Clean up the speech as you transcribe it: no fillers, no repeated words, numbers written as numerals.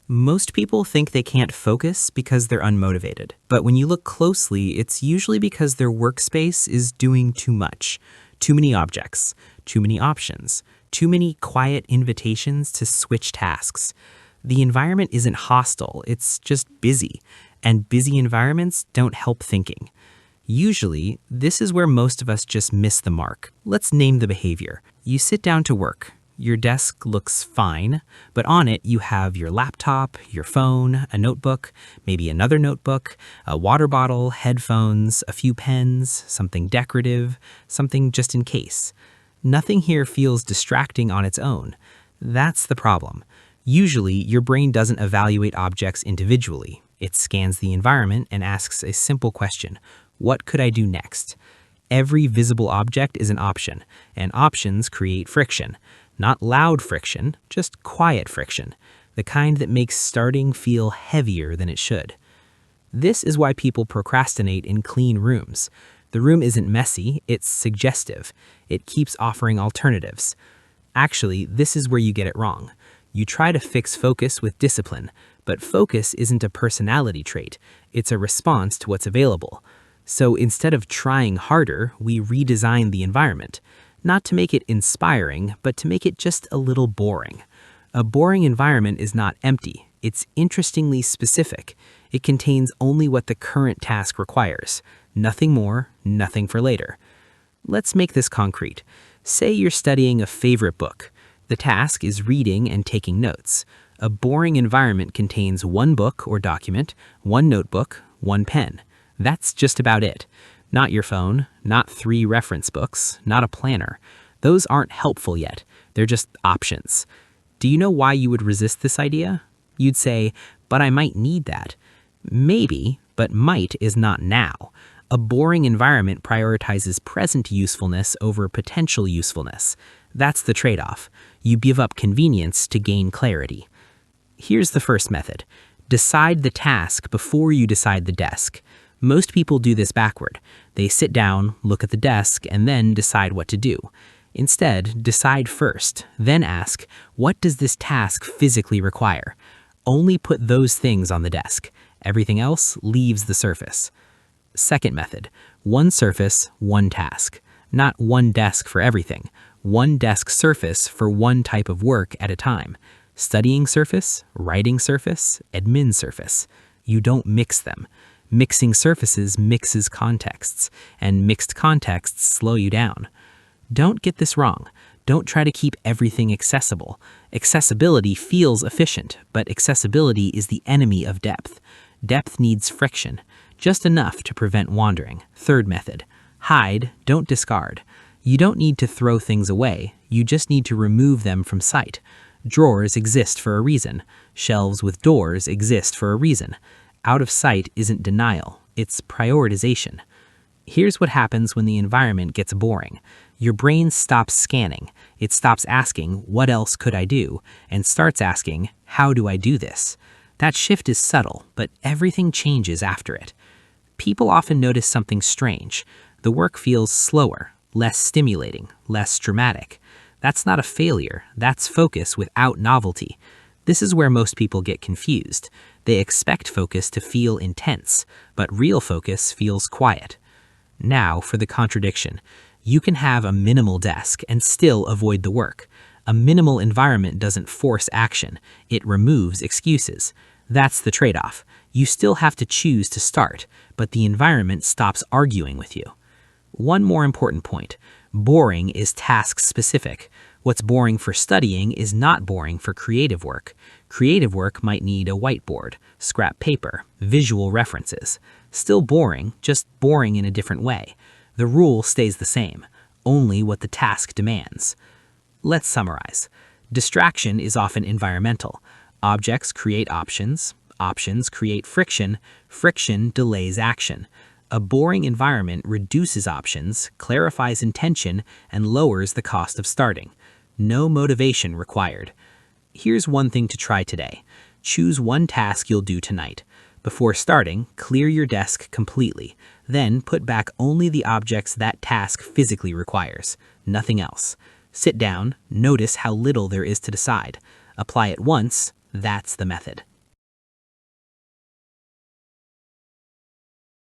Most people think they can't focus because they're unmotivated. But when you look closely, it's usually because their workspace is doing too much. Too many objects, too many options, too many quiet invitations to switch tasks. The environment isn't hostile, it's just busy. And busy environments don't help thinking. Usually, this is where most of us just miss the mark. Let's name the behavior. You sit down to work. Your desk looks fine, but on it you have your laptop, your phone, a notebook, maybe another notebook, a water bottle, headphones, a few pens, something decorative, something just in case. Nothing here feels distracting on its own. That's the problem. Usually, your brain doesn't evaluate objects individually. It scans the environment and asks a simple question: what could I do next? Every visible object is an option, and options create friction. Not loud friction, just quiet friction, the kind that makes starting feel heavier than it should. This is why people procrastinate in clean rooms. The room isn't messy, it's suggestive. It keeps offering alternatives. Actually, this is where you get it wrong. You try to fix focus with discipline, but focus isn't a personality trait. It's a response to what's available. So instead of trying harder, we redesign the environment. Not to make it inspiring, but to make it just a little boring. A boring environment is not empty. It's interestingly specific. It contains only what the current task requires. Nothing more, nothing for later. Let's make this concrete. Say you're studying a favorite book. The task is reading and taking notes. A boring environment contains one book or document, one notebook, one pen. That's just about it. Not your phone, not 3 reference books, not a planner. Those aren't helpful yet. They're just options. Do you know why you would resist this idea? You'd say, but I might need that. Maybe, but might is not now. A boring environment prioritizes present usefulness over potential usefulness. That's the trade-off. You give up convenience to gain clarity. Here's the first method. Decide the task before you decide the desk. Most people do this backward. They sit down, look at the desk, and then decide what to do. Instead, decide first, then ask, what does this task physically require? Only put those things on the desk. Everything else leaves the surface. Second method, one surface, one task. Not one desk for everything. One desk surface for one type of work at a time. Studying surface, writing surface, admin surface. You don't mix them. Mixing surfaces mixes contexts, and mixed contexts slow you down. Don't get this wrong. Don't try to keep everything accessible. Accessibility feels efficient, but accessibility is the enemy of depth. Depth needs friction, just enough to prevent wandering. Third method, hide, don't discard. You don't need to throw things away, you just need to remove them from sight. Drawers exist for a reason. Shelves with doors exist for a reason. Out of sight isn't denial, it's prioritization. Here's what happens when the environment gets boring. Your brain stops scanning. It stops asking, what else could I do? And starts asking, how do I do this? That shift is subtle, but everything changes after it. People often notice something strange. The work feels slower, less stimulating, less dramatic. That's not a failure, that's focus without novelty. This is where most people get confused. They expect focus to feel intense, but real focus feels quiet. Now for the contradiction. You can have a minimal desk and still avoid the work. A minimal environment doesn't force action, it removes excuses. That's the trade-off. You still have to choose to start, but the environment stops arguing with you. One more important point. Boring is task-specific. What's boring for studying is not boring for creative work. Creative work might need a whiteboard, scrap paper, visual references. Still boring, just boring in a different way. The rule stays the same, only what the task demands. Let's summarize. Distraction is often environmental. Objects create options, options create friction, friction delays action. A boring environment reduces options, clarifies intention, and lowers the cost of starting. No motivation required. Here's one thing to try today. Choose one task you'll do tonight. Before starting, clear your desk completely. Then put back only the objects that task physically requires, nothing else. Sit down, notice how little there is to decide. Apply it once, that's the method.